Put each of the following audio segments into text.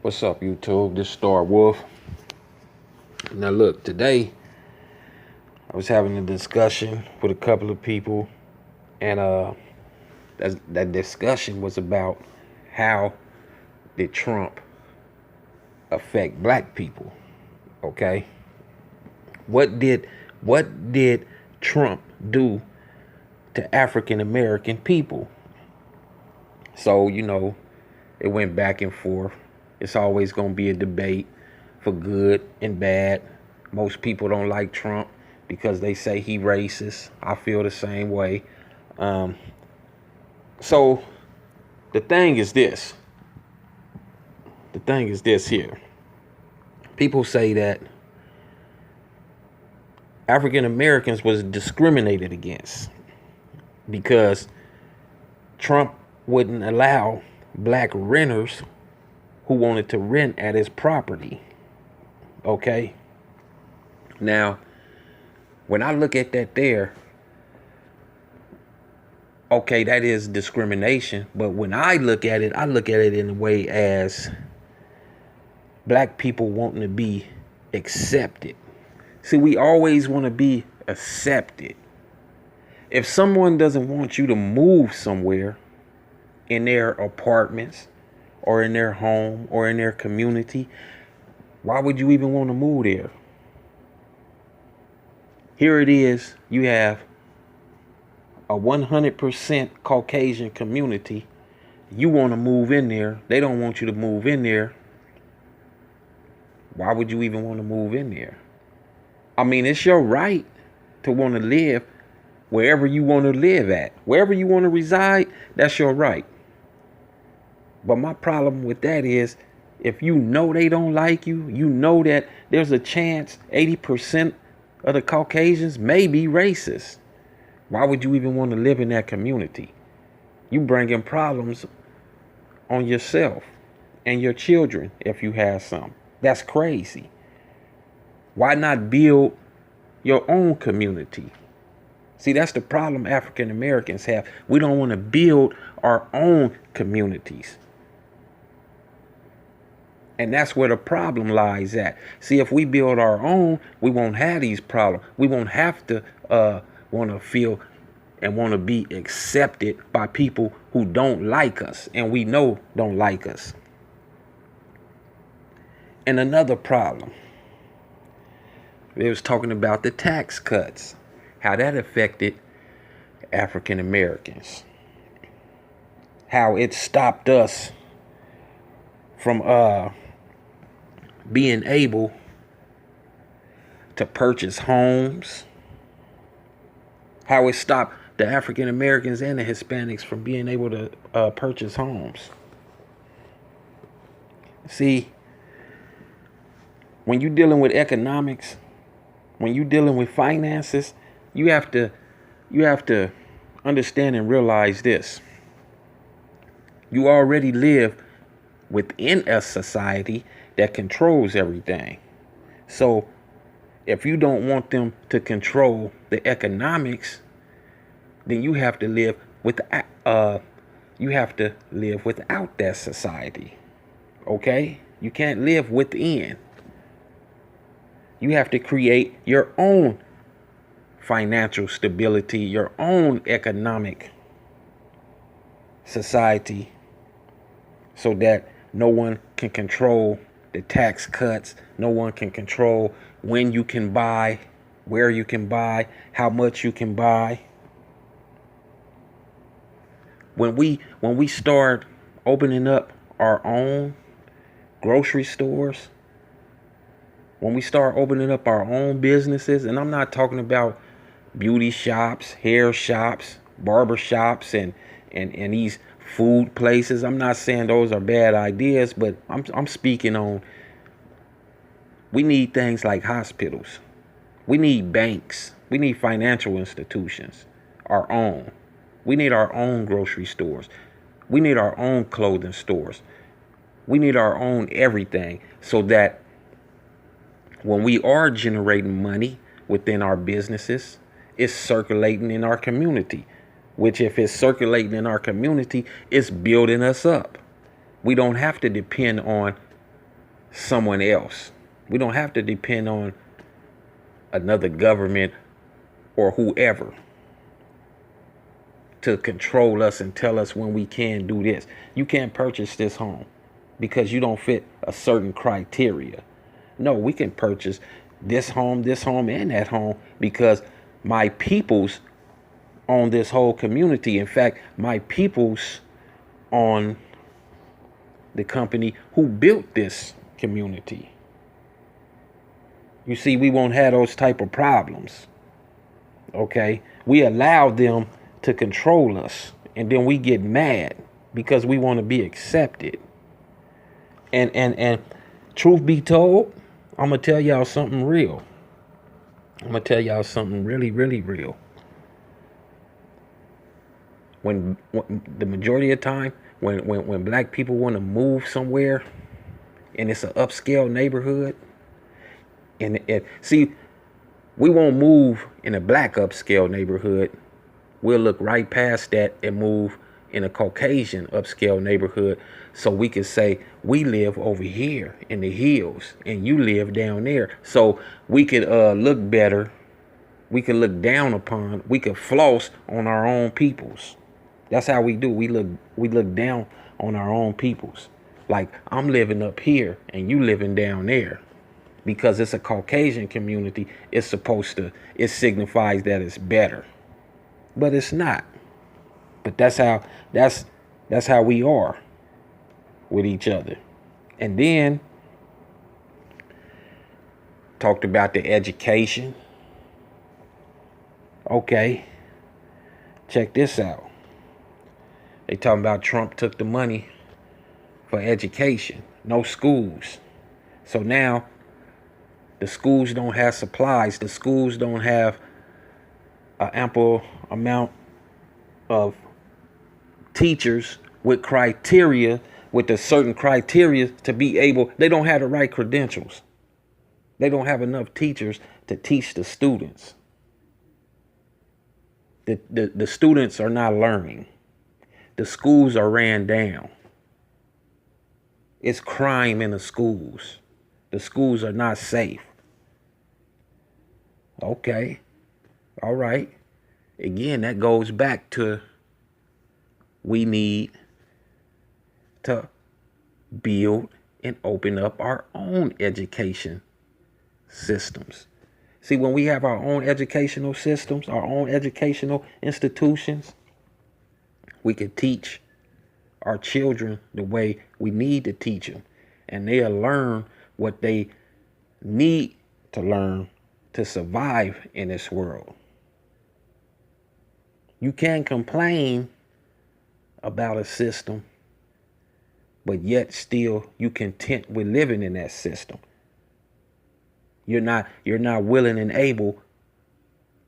What's up, YouTube? This is Starwolf. Now, look, today I was having a discussion with a couple of people, and that discussion was about how did Trump affect black people? Okay, what did Trump do to African American people? So it went back and forth. It's always going to be a debate for good and bad. Most people don't like Trump because they say he racist. I feel the same way. So the thing is this. The thing is this here. People say that African Americans was discriminated against because Trump wouldn't allow black renters who wanted to rent at his property. Okay. Now, when I look at that there, okay, that is discrimination. But when I look at it in a way as black people wanting to be accepted. See, we always want to be accepted. If someone doesn't want you to move somewhere in their apartments or in their home or in their community, why would you even want to move there? Here it is, you have a 100% Caucasian community. You want to move in there. They don't want you to move in there. Why would you even want to move in there? I mean, it's your right to want to live wherever you want to live at. Wherever you want to reside, that's your right. But my problem with that is, if you know they don't like you, you know that there's a chance 80% of the Caucasians may be racist. Why would you even want to live in that community? You bringing problems on yourself and your children if you have some. That's crazy. Why not build your own community? See, that's the problem African Americans have. We don't want to build our own communities. And that's where the problem lies at. See, if we build our own, we won't have these problems. We won't have to want to feel and want to be accepted by people who don't like us and we know don't like us. And another problem, it was talking about the tax cuts, how that affected African Americans, how it stopped us from being able to purchase homes, how it stopped the African Americans and the Hispanics from being able to purchase homes. See, when you're dealing with economics, when you're dealing with finances, you have to understand and realize this. You already live within a society that controls everything. So if you don't want them to control the economics, then you have to live without that society. Okay? You can't live within. You have to create your own financial stability, your own economic society, so that no one can control the tax cuts. No one can control when you can buy, where you can buy, how much you can buy. When we start opening up our own grocery stores, when we start opening up our own businesses, and I'm not talking about beauty shops, hair shops, barber shops, and these food places. I'm not saying those are bad ideas, but I'm speaking on, we need things like hospitals. We need banks. We need financial institutions, our own. We need our own grocery stores. We need our own clothing stores. We need our own everything, so that when we are generating money within our businesses, it's circulating in our community, which if it's circulating in our community, it's building us up. We don't have to depend on someone else. We don't have to depend on another government or whoever to control us and tell us when we can do this. You can't purchase this home because you don't fit a certain criteria. No, we can purchase this home, and that home because my peoples own this whole community. In fact, my peoples own the company who built this community. You see, we won't have those type of problems. Okay? We allow them to control us, and then we get mad because we want to be accepted. And truth be told, I'm gonna tell y'all something real. I'm gonna tell y'all something really, really real. When the majority of the time, when black people want to move somewhere, and it's an upscale neighborhood, and see, we won't move in a black upscale neighborhood. We'll look right past that and move in a Caucasian upscale neighborhood, so we can say we live over here in the hills and you live down there. So we could look better. We could look down upon. We could floss on our own peoples. That's how we do. We look down on our own peoples. Like, I'm living up here and you living down there. Because it's a Caucasian community, it signifies that it's better. But it's not. But that's how we are with each other. And then talked about the education. Okay. Check this out. They talking about Trump took the money for education. No schools. So now the schools don't have supplies. The schools don't have an ample amount of teachers with a certain criteria to be able. They don't have the right credentials. They don't have enough teachers to teach the students. The students are not learning. The schools are ran down. It's crime in the schools. The schools are not safe. Okay. All right. Again, that goes back to we need to build and open up our own education systems. See, when we have our own educational systems, our own educational institutions, we can teach our children the way we need to teach them. And they'll learn what they need to learn to survive in this world. You can't complain about a system, but yet still you content with living in that system. You're not willing and able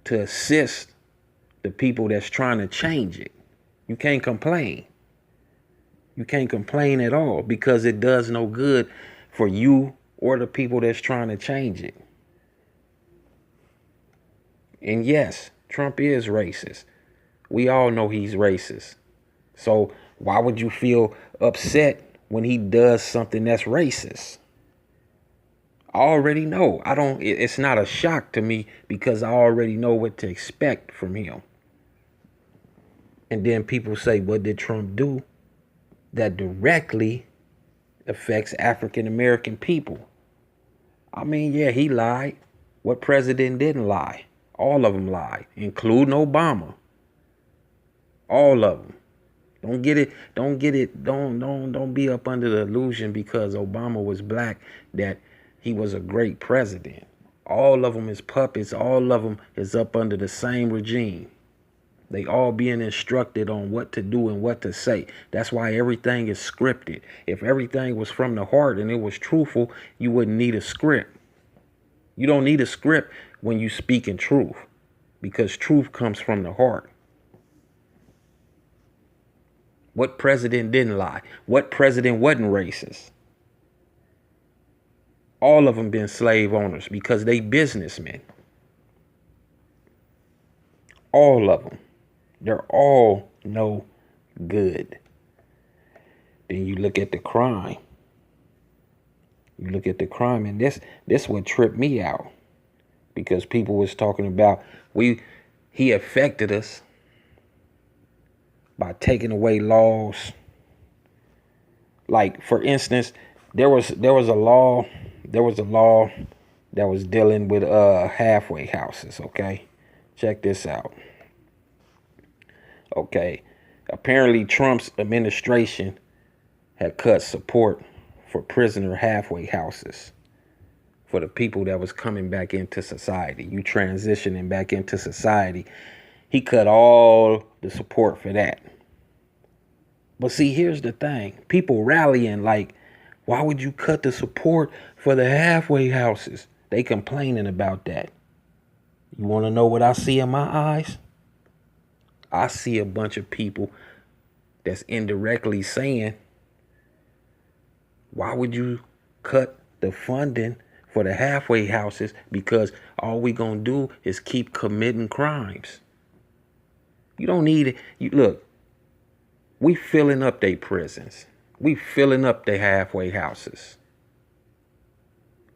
to assist the people that's trying to change it. You can't complain. You can't complain at all because it does no good for you or the people that's trying to change it. And yes, Trump is racist. We all know he's racist. So why would you feel upset when he does something that's racist? I already know. It's not a shock to me because I already know what to expect from him. And then people say, what did Trump do that directly affects African American people? I mean, yeah, he lied. What president didn't lie? All of them lied, including Obama. All of them. Don't be up under the illusion because Obama was black that he was a great president. All of them is puppets. All of them is up under the same regime. They all being instructed on what to do and what to say. That's why everything is scripted. If everything was from the heart and it was truthful, you wouldn't need a script. You don't need a script when you speak in truth because truth comes from the heart. What president didn't lie? What president wasn't racist? All of them been slave owners because they businessmen. All of them. They're all no good. Then you look at the crime. You look at the crime, and this what tripped me out, because people was talking about he affected us by taking away laws. Like, for instance, there was a law that was dealing with halfway houses. Okay, check this out. Okay, apparently Trump's administration had cut support for prisoner halfway houses, for the people that was coming back into society. You transitioning back into society. He cut all the support for that. But see, here's the thing. People rallying like, why would you cut the support for the halfway houses? They complaining about that. You want to know what I see in my eyes? I see a bunch of people that's indirectly saying, why would you cut the funding for the halfway houses? Because all we gonna do is keep committing crimes. You don't need it. Look, we filling up their prisons. We filling up their halfway houses.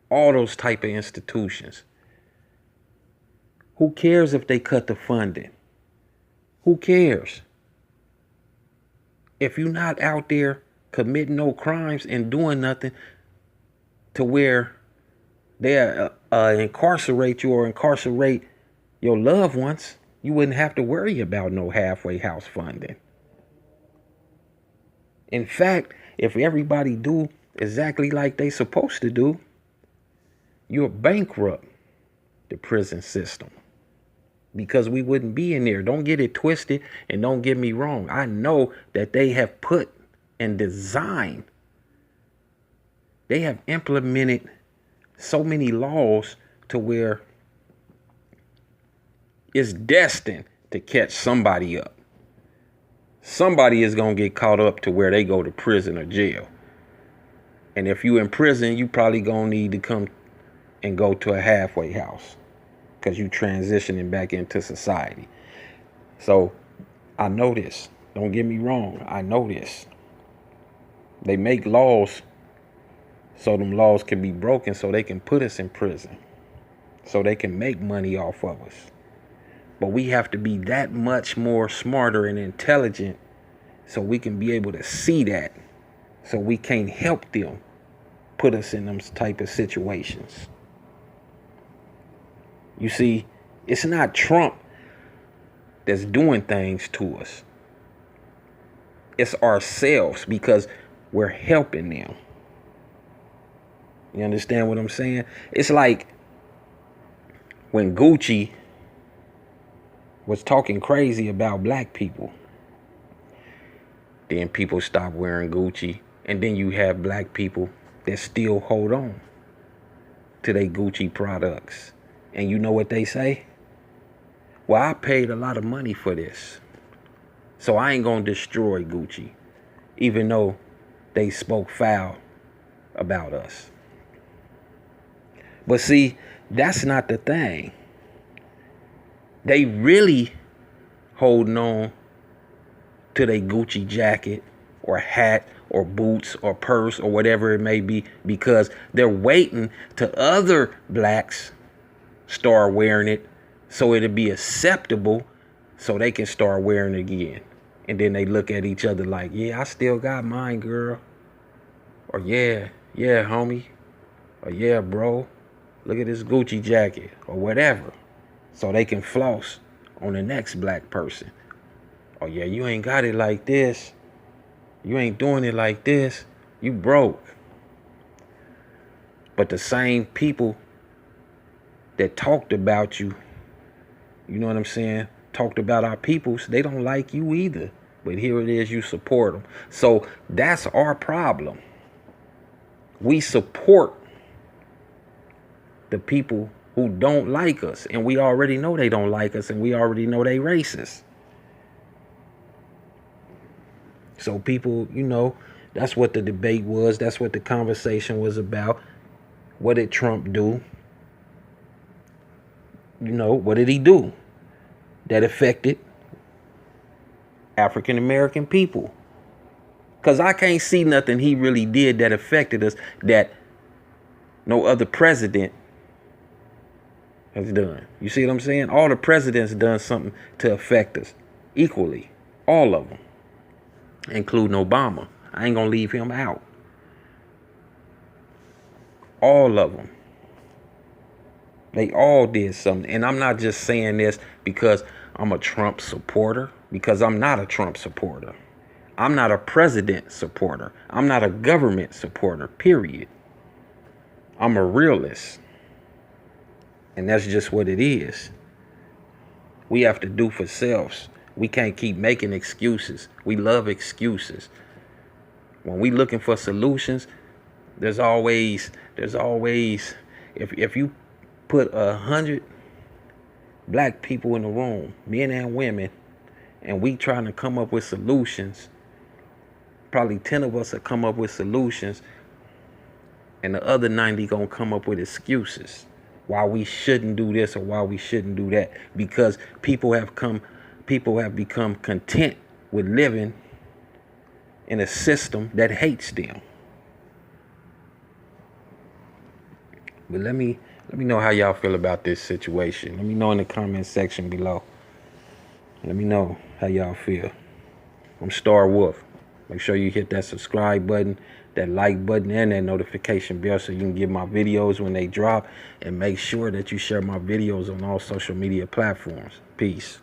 All those type of institutions. Who cares if they cut the funding? Who cares? If you're not out there committing no crimes and doing nothing to where they incarcerate you or incarcerate your loved ones, you wouldn't have to worry about no halfway house funding. In fact, if everybody do exactly like they supposed to do, you'll bankrupt the prison system, because we wouldn't be in there. Don't get it twisted, and don't get me wrong. I know that they have put and designed, they have implemented so many laws to where it's destined to catch somebody up. Somebody is going to get caught up to where they go to prison or jail. And if you in prison, you probably going to need to come and go to a halfway house, because you transitioning back into society. So I know this. Don't get me wrong. I know this. They make laws so them laws can be broken, so they can put us in prison, so they can make money off of us. But we have to be that much more smarter and intelligent so we can be able to see that, so we can't help them put us in them type of situations. You see, it's not Trump that's doing things to us. It's ourselves, because we're helping them. You understand what I'm saying? It's like when Gucci was talking crazy about black people. Then people stop wearing Gucci. And then you have black people that still hold on to their Gucci products. And you know what they say? Well, I paid a lot of money for this, so I ain't gonna destroy Gucci, even though they spoke foul about us. But see, that's not the thing. They really holding on to their Gucci jacket or hat or boots or purse or whatever it may be, because they're waiting till other blacks start wearing it so it'll be acceptable, so they can start wearing it again. And then they look at each other like, yeah, I still got mine, girl. Or yeah, homie. Or yeah, bro, look at this Gucci jacket, or whatever. So they can floss on the next black person. Oh yeah, you ain't got it like this. You ain't doing it like this. You broke. But the same people that talked about you, you know what I'm saying, talked about our peoples, they don't like you either. But here it is, you support them. So that's our problem. We support the people who don't like us, and we already know they don't like us, and we already know they racist. So people, you know, that's what the debate was. That's what the conversation was about. What did Trump do? You know, what did he do that affected African American people? Because I can't see nothing he really did that affected us, that no other president has done. You see what I'm saying? All the presidents done something to affect us equally. All of them, including Obama. I ain't gonna leave him out. All of them. They all did something. And I'm not just saying this because I'm a Trump supporter, because I'm not a Trump supporter. I'm not a president supporter. I'm not a government supporter, period. I'm a realist. And that's just what it is. We have to do for selves. We can't keep making excuses. We love excuses. When we looking for solutions, there's always, if you put 100 black people in the room, men and women, and we trying to come up with solutions, probably 10 of us will come up with solutions, and the other 90 gonna come up with excuses why we shouldn't do this or why we shouldn't do that, because people have become content with living in a system that hates them. But let me know how y'all feel about this situation. Let me know in the comment section below. Let me know how y'all feel. I'm Starwolf. Make sure you hit that subscribe button, that like button, and that notification bell so you can get my videos when they drop. And make sure that you share my videos on all social media platforms. Peace.